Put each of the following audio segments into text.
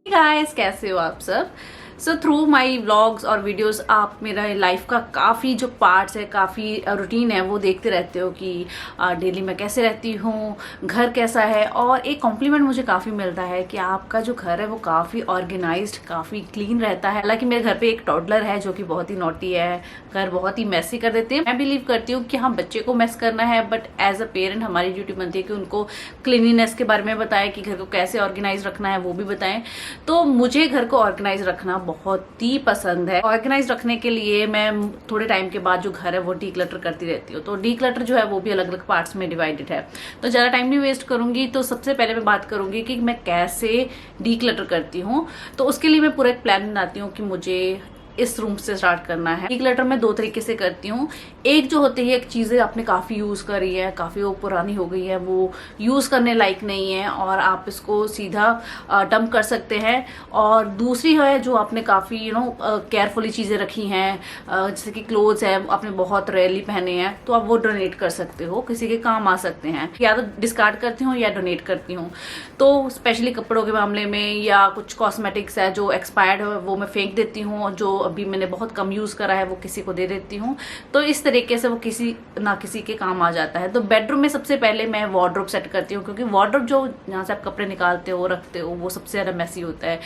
Guys, कैसे हो आप सब। सो थ्रू माई व्लॉग्स और वीडियोस आप मेरा लाइफ का काफ़ी जो पार्ट्स है, काफ़ी रूटीन है वो देखते रहते हो कि डेली मैं कैसे रहती हूँ, घर कैसा है। और एक कॉम्प्लीमेंट मुझे काफ़ी मिलता है कि आपका जो घर है वो काफ़ी ऑर्गेनाइज्ड, काफ़ी क्लीन रहता है। हालांकि मेरे घर पे एक टॉडलर है जो कि बहुत ही नॉटी है, घर बहुत ही मैसी कर देते हैं। मैं बिलीव करती हूँ कि हाँ, बच्चे को मैस करना है, बट एज अ पेरेंट हमारी ड्यूटी बनती है कि उनको क्लीनिनेस के बारे में बताएं कि घर को कैसे ऑर्गेनाइज रखना है वो भी बताएं। तो मुझे घर को ऑर्गेनाइज रखना बहुत ही पसंद है। ऑर्गेनाइज रखने के लिए मैं थोड़े टाइम के बाद जो घर है वो डीक्लटर करती रहती हूँ। तो डीक्लटर जो है वो भी अलग अलग पार्ट्स में डिवाइडेड है। तो ज़्यादा टाइम नहीं वेस्ट करूंगी। तो सबसे पहले मैं बात करूंगी कि मैं कैसे डीक्लटर करती हूँ। तो उसके लिए मैं पूरा एक प्लान बनाती हूँ कि मुझे इस रूम से स्टार्ट करना है। डीक्लटर मैं दो तरीके से करती हूँ। एक जो होती है, एक चीजें आपने काफी यूज करी है, काफी वो पुरानी हो गई है, वो यूज करने लायक नहीं है और आप इसको सीधा डंप कर सकते हैं। और दूसरी है जो आपने काफी केयरफुली चीजें रखी हैं, जैसे कि क्लोथ्स है आपने बहुत रेयरली पहने हैं, तो आप वो डोनेट कर सकते हो, किसी के काम आ सकते हैं। या तो डिस्कार्ड करती हूँ या डोनेट करती हूँ। तो स्पेशली कपड़ों के मामले में या कुछ कॉस्मेटिक्स है जो एक्सपायर्ड है वो मैं फेंक देती हूँ, जो अभी मैंने बहुत कम यूज करा है वो किसी को दे देती हूँ। तो इस तरीके से वो किसी ना किसी के काम आ जाता है। तो बेडरूम में सबसे पहले मैं वार्डरोब सेट करती हूँ, क्योंकि वार्डरोब जो जहाँ से आप कपड़े निकालते हो रखते हो वो सबसे ज्यादा मैसी होता है।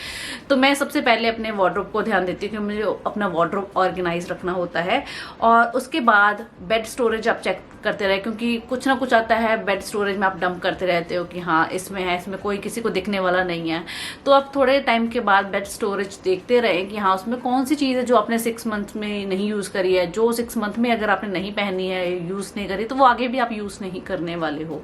तो मैं सबसे पहले अपने वार्डरोब को ध्यान देती हूँ कि मुझे अपना वार्डरोब ऑर्गेनाइज रखना होता है। और उसके बाद बेड स्टोरेज आप चेक करते रहे, क्योंकि कुछ ना कुछ आता है बेड स्टोरेज में, आप डंप करते रहते हो कि हाँ इसमें है, इसमें कोई किसी को दिखने वाला नहीं है। तो आप थोड़े टाइम के बाद बेड स्टोरेज देखते रहे कि हाँ उसमें कौन सी चीज है जो आपने 6 मंथ में नहीं यूज करी है, जो 6 मंथ में अगर आपने नहीं पहनी है, यूज नहीं करी, तो वो आगे भी आप यूज नहीं करने वाले हो।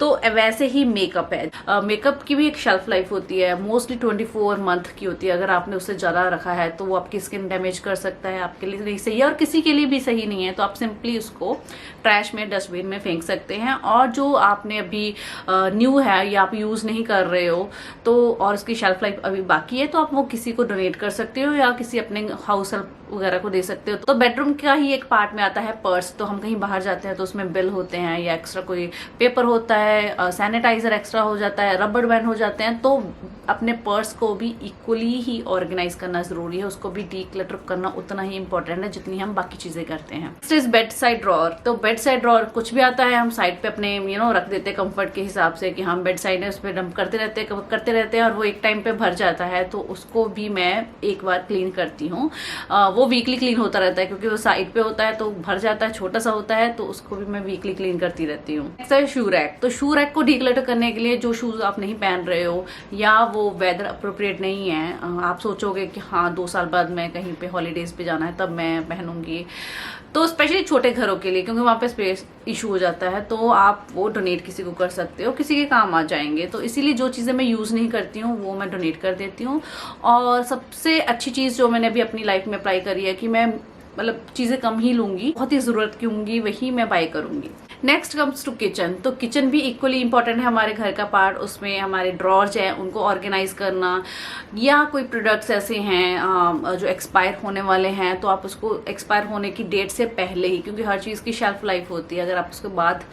तो वैसे ही मेकअप है, मेकअप की भी एक शेल्फ लाइफ होती है, मोस्टली 24 मंथ की होती है। अगर आपने उससे ज्यादा रखा है तो वो आपकी स्किन डैमेज कर सकता है, आपके लिए नहीं सही है और किसी के लिए भी सही नहीं है। तो आप सिंपली उसको ट्रैश में, डस्टबिन में फेंक सकते हैं। और जो आपने अभी न्यू है या आप यूज नहीं कर रहे हो तो और उसकी शेल्फ लाइफ अभी बाकी है, तो आप वो किसी को डोनेट कर सकते हो या किसी अपने हाउस हेल्प वगैरह को दे सकते हो। तो बेडरूम का ही एक पार्ट में आता है पर्स। तो हम कहीं बाहर जाते हैं तो उसमें बिल होते हैं या एक्स्ट्रा कोई पेपर होता है, सैनिटाइजर एक्स्ट्रा हो जाता है, रबर बैंड हो जाते हैं। तो अपने पर्स को भी इक्वली ही ऑर्गेनाइज करना जरूरी है, उसको भी डीक्लटर करना उतना ही इंपॉर्टेंट है जितनी हम बाकी चीजें करते हैं। Next is bed side drawer. तो बेड साइड ड्रॉअर कुछ भी आता है हम साइड पे अपने रख देते हैं कंफर्ट के हिसाब से कि हम बेड साइड है उस पर डंप करते रहते हैं और वो एक टाइम पे भर जाता है। तो उसको भी मैं एक बार क्लीन करती हूँ। वो वीकली क्लीन होता रहता है क्योंकि वो साइड पे होता है तो भर जाता है, छोटा सा होता है, तो उसको भी मैं वीकली क्लीन करती रहती हूँ। नेक्स्ट है शू रैक। तो शू रैक को डीक्लटर करने के लिए जो शूज आप नहीं पहन रहे हो या वो वेदर अप्रोप्रिएट नहीं है, आप सोचोगे कि हाँ 2 साल बाद मैं कहीं पे हॉलीडेज पे जाना है तब मैं पहनूंगी, तो स्पेशली छोटे घरों के लिए, क्योंकि वहां पे स्पेस इशू हो जाता है, तो आप वो डोनेट किसी को कर सकते हो, किसी के काम आ जाएंगे। तो इसीलिए जो चीजें मैं यूज नहीं करती हूँ वो मैं डोनेट कर देती हूँ। और सबसे अच्छी चीज जो मैंने अभी अपनी लाइफ में अप्लाई करी है कि मैं मतलब चीजें कम ही लूंगी, बहुत ही जरूरत की होंगी वही मैं बाय करूंगी। Next comes to kitchen. तो किचन भी इक्वली इंपॉर्टेंट है हमारे घर का पार्ट। उसमें हमारे ड्रॉर्स हैं उनको ऑर्गेनाइज करना, या कोई प्रोडक्ट्स ऐसे हैं जो एक्सपायर होने वाले हैं तो आप उसको एक्सपायर होने की डेट से पहले ही, क्योंकि हर चीज की शेल्फ लाइफ होती है, अगर आप उसके बाद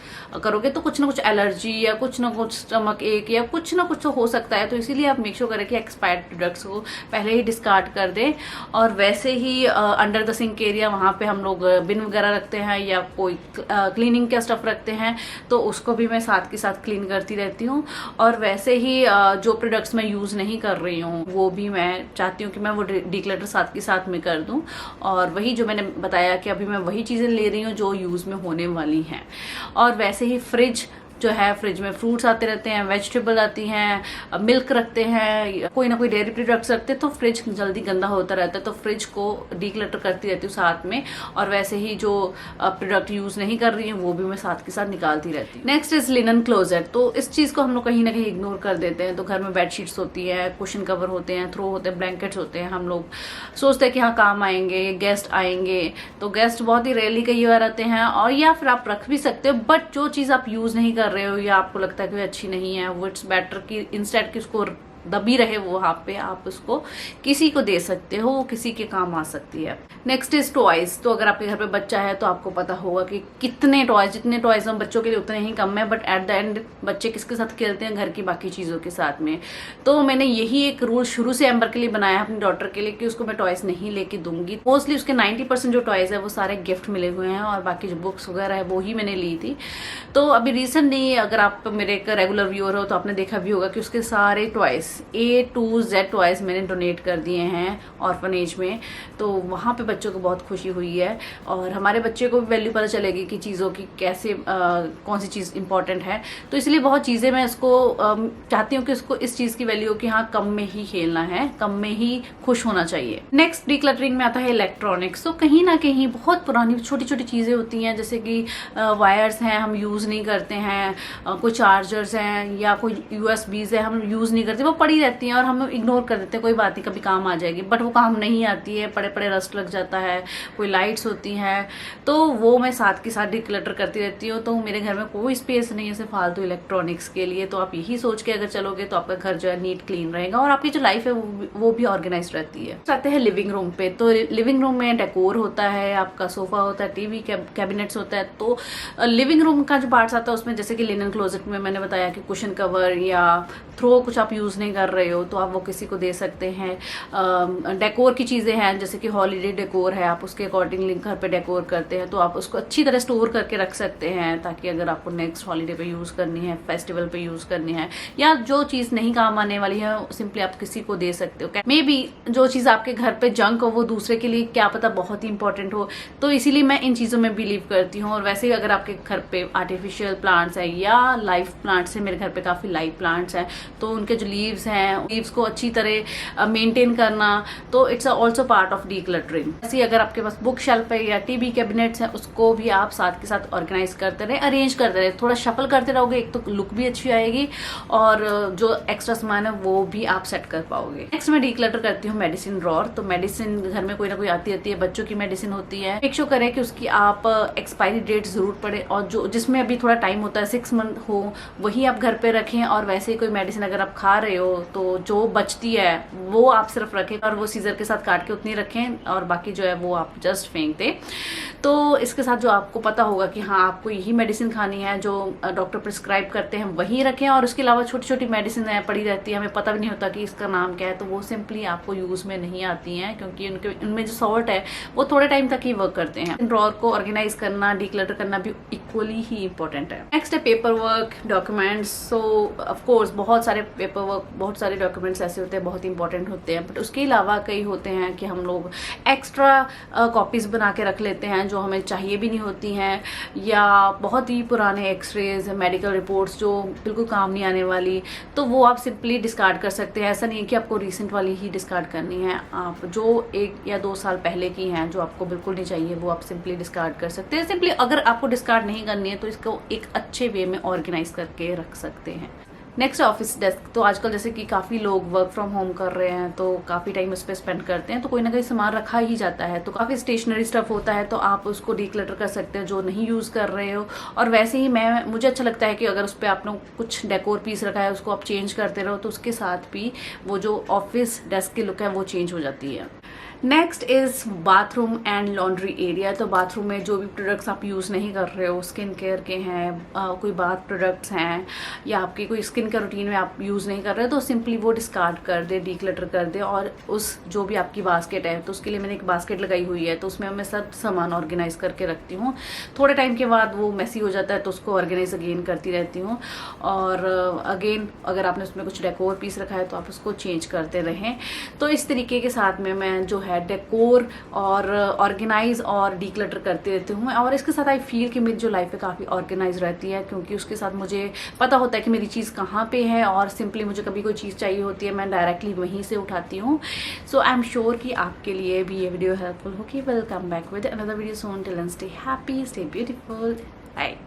करोगे तो कुछ ना कुछ एलर्जी या कुछ ना कुछ स्टमक एक या कुछ ना कुछ तो हो सकता है। तो इसीलिए आप मेक श्योर करें कि एक्सपायर्ड प्रोडक्ट्स को पहले ही डिस्कार्ड कर दें। और वैसे ही अंडर द सिंक एरिया वहां पे हम लोग बिन वगैरह रखते हैं या कोई क्लीनिंग का स्टफ रखते हैं, तो उसको भी मैं साथ के साथ क्लीन करती रहती हूँ। और वैसे ही जो प्रोडक्ट्स मैं यूज नहीं कर रही हूँ वो भी मैं चाहती हूँ कि मैं वो डीक्लटर साथ के साथ में कर दूं। और वही जो मैंने बताया कि अभी मैं वही चीजें ले रही हूँ जो यूज में होने वाली हैं। और वैसे ही फ्रिज जो है, फ्रिज में फ्रूट्स आते रहते हैं, वेजिटेबल आती हैं, मिल्क रखते हैं, कोई ना कोई डेयरी प्रोडक्ट्स रखते हैं, तो फ्रिज जल्दी गंदा होता रहता है। तो फ्रिज को डीक्लटर करती रहती हूँ साथ में। और वैसे ही जो प्रोडक्ट यूज नहीं कर रही हूँ वो भी मैं साथ के साथ निकालती रहती हूँ। Next is linen closet. तो इस चीज को हम लोग कहीं ना कहीं इग्नोर कर देते हैं। तो घर में बेडशीट्स होती है, कुशन कवर होते हैं, थ्रो होते हैं, ब्लैंकेट्स होते हैं, हम लोग सोचते हैं कि हाँ काम आएंगे, गेस्ट आएंगे। तो गेस्ट बहुत ही रेयरली कई बार आते हैं, और या फिर आप रख भी सकते हो, बट जो चीज आप यूज नहीं कर रहे हो या आपको लगता है कि अच्छी नहीं है, वो इट्स बेटर कि इंस्टेड कि उसको दबी रहे वो वहाँ पे, आप उसको किसी को दे सकते हो, वो किसी के काम आ सकती है। Next is toys. तो अगर आपके घर पे बच्चा है तो आपको पता होगा कि कितने टॉयज, जितने टॉयज हम बच्चों के लिए उतने ही कम है, बट एट द एंड बच्चे किसके साथ खेलते हैं, घर की बाकी चीज़ों के साथ में। तो मैंने यही एक रूल शुरू से एम्बर के लिए बनाया अपनी डॉटर के लिए कि उसको मैं टॉयज नहीं लेके दूंगी। मोस्टली उसके 90% जो टॉयज है वो सारे गिफ्ट मिले हुए हैं, और बाकी जो बुक्स वगैरह है वो ही मैंने ली थी। तो अभी रिसेंटली अगर आप मेरे एक रेगुलर व्यूअर हो तो आपने देखा भी होगा कि उसके सारे toys A to Z toys मैंने डोनेट कर दिए हैं ऑर्फनेज में। तो वहाँ पे बच्चों को बहुत खुशी हुई है, और हमारे बच्चे को भी वैल्यू पता चलेगी कि चीज़ों की कैसे कौन सी चीज़ इंपॉर्टेंट है। तो इसलिए बहुत चीज़ें मैं इसको चाहती हूँ कि उसको इस चीज़ की वैल्यू कि हाँ कम में ही खेलना है, कम में ही खुश होना चाहिए। नेक्स्ट डिक्लटरिंग में आता है इलेक्ट्रॉनिक्स। तो कहीं ना कहीं बहुत पुरानी छोटी छोटी चीज़ें होती हैं, जैसे कि वायर्स हैं हम यूज़ नहीं करते हैं, कोई चार्जर्स हैं या कोई USBs है हम यूज़ नहीं करते, वो पड़ी रहती हैं और हम इग्नोर कर देते हैं, कोई बात नहीं कभी काम आ जाएगी, बट वो काम नहीं आती है, पड़े पड़े रस्ट लग जाता है। कोई लाइट्स होती हैं तो वो मैं साथ के साथ डिक्लटर करती रहती हूँ। तो मेरे घर में कोई स्पेस नहीं है सिर्फ फालतू इलेक्ट्रॉनिक्स के लिए। तो आप यही सोच के अगर चलोगे तो आपका घर जो है नीट क्लीन रहेगा, और आपकी जो लाइफ है वो भी ऑर्गेनाइज रहती है। आते हैं लिविंग रूम पे। तो लिविंग रूम में डेकोर होता है, आपका सोफा होता है, टीवी कैबिनेट्स होता है। तो लिविंग रूम का जो पार्ट्स आता है उसमें जैसे कि लिनन क्लोजेट में मैंने बताया कि कुशन कवर या थ्रो कुछ आप यूज़ नहीं कर रहे हो तो आप वो किसी को दे सकते हैं। डेकोर की चीज़ें हैं जैसे कि हॉलीडे डेकोर है, आप उसके अकॉर्डिंगली घर पे डेकोर करते हैं तो आप उसको अच्छी तरह स्टोर करके रख सकते हैं, ताकि अगर आपको नेक्स्ट हॉलीडे पे यूज़ करनी है, फेस्टिवल पे यूज़ करनी है, या जो चीज़ नहीं काम आने वाली है सिंपली आप किसी को दे सकते हो। मे बी जो चीज़ आपके घर पे जंक हो वो दूसरे के लिए क्या पता बहुत ही इंपॉर्टेंट हो। तो इसीलिए मैं इन चीज़ों में बिलीव करती हूँ। और वैसे ही अगर आपके घर पे आर्टिफिशियल प्लांट्स है या लाइव प्लांट्स है, मेरे घर पे काफ़ी लाइव प्लांट्स हैं, तो उनके जो लीव्स हैं, लीव्स को अच्छी तरह मेंटेन करना, तो it's also part of decluttering. ऐसे अगर आपके पास बुक शेल्फ है या टीवी कैबिनेट्स है, उसको भी आप साथ के साथ ऑर्गेनाइज करते रहे, अरेंज करते रहे। थोड़ा शफल करते रहोगे, एक तो लुक भी अच्छी आएगी और जो एक्स्ट्रा सामान है वो भी आप सेट कर पाओगे। नेक्स्ट मैं डीक्लटर करती हूँ मेडिसिन ड्रॉर। तो मेडिसिन घर में कोई ना कोई आती रहती है, बच्चों की मेडिसिन होती है, मेक श्योर करें कि उसकी आप एक्सपायरी डेट जरूर पड़े, और जो जिसमें अभी थोड़ा टाइम होता है 6 मंथ हो वही आप घर पे रखें। और वैसे ही कोई मेडिसिन अगर आप खा रहे हो तो जो बचती है वो आप सिर्फ रखें, और वो सीजर के साथ काट के उतनी रखें, और बाकी जो है वो आप जस्ट फेंक दें। तो इसके साथ जो आपको पता होगा कि हाँ आपको यही मेडिसिन खानी है, जो डॉक्टर प्रिस्क्राइब करते हैं वही रखें। और उसके अलावा छोटी छोटी मेडिसिन पड़ी रहती है, हमें पता भी नहीं होता कि इसका नाम क्या है, तो वो सिंपली आपको यूज में नहीं आती हैं, क्योंकि उनमें जो सॉल्ट है वो थोड़े टाइम तक ही वर्क करते हैं। ड्रॉर को ऑर्गेनाइज करना, डिक्लटर करना भी इक्वली ही इंपॉर्टेंट है। नेक्स्ट है paper work, documents. So of course बहुत सारे पेपर वर्क, बहुत सारे डॉक्यूमेंट्स ऐसे होते हैं बहुत इंपॉर्टेंट होते हैं, बट उसके अलावा कई होते हैं कि हम लोग एक्स्ट्रा कॉपीज बना के रख लेते हैं जो हमें चाहिए भी नहीं होती हैं, या बहुत ही पुराने एक्सरेज, मेडिकल रिपोर्ट्स जो बिल्कुल काम नहीं आने वाली, तो वो आप सिंपली डिस्कार्ड कर सकते हैं। ऐसा नहीं है कि आपको रिसेंट वाली ही डिस्कार्ड करनी है, आप जो 1 या 2 साल पहले की हैं जो आपको बिल्कुल नहीं चाहिए वो आप सिंपली डिस्कार्ड कर सकते हैं। सिंपली अगर आपको डिस्कार्ड नहीं करनी है तो इसको एक अच्छे वे में ऑर्गेनाइज करके रख सकते हैं। Next office desk. तो आजकल जैसे कि काफ़ी लोग वर्क फ्रॉम होम कर रहे हैं तो काफ़ी टाइम उस पर स्पेंड करते हैं, तो कोई ना कोई सामान रखा ही जाता है, तो काफ़ी स्टेशनरी स्टफ होता है, तो आप उसको डिक्लटर कर सकते हो जो नहीं यूज़ कर रहे हो। और वैसे ही मुझे अच्छा लगता है कि अगर उस पर आपने कुछ डेकोर पीस रखा है उसको आप चेंज करते रहो, तो उसके साथ भी वो जो ऑफिस डेस्क की लुक है वो चेंज हो जाती है। Next is bathroom and laundry area. तो बाथरूम में जो भी प्रोडक्ट्स आप यूज़ नहीं कर रहे हो, स्किन केयर के हैं, कोई बाथ प्रोडक्ट्स हैं, या आपकी कोई स्किन केयर रूटीन में आप यूज़ नहीं कर रहे हो, तो सिंपली वो डिस्कार्ड कर दे, डिक्लटर कर दे। और उस जो भी आपकी बास्केट है तो उसके लिए मैंने एक बास्केट लगाई हुई है, तो उसमें मैं सब सामान ऑर्गेनाइज करके रखती हूँ। थोड़े टाइम के बाद वो मैसी हो जाता है तो उसको ऑर्गेनाइज अगेन करती रहती हूँ। और अगेन अगर आपने उसमें कुछ डेकोर पीस रखा है तो आप उसको चेंज करते रहें। तो इस तरीके के साथ में मैं जो है डेकोर और ऑर्गेनाइज और डिक्लटर करते रहती हूँ। और इसके साथ आई फील कि मेरी जो लाइफ है काफ़ी ऑर्गेनाइज रहती है, क्योंकि उसके साथ मुझे पता होता है कि मेरी चीज़ कहाँ पे है, और सिंपली मुझे कभी कोई चीज़ चाहिए होती है मैं डायरेक्टली वहीं से उठाती हूँ। सो आई एम श्योर कि आपके लिए भी ये वीडियो हेल्पफुल होगी। Welcome back with another video soon. Till then stay happy, stay beautiful, bye.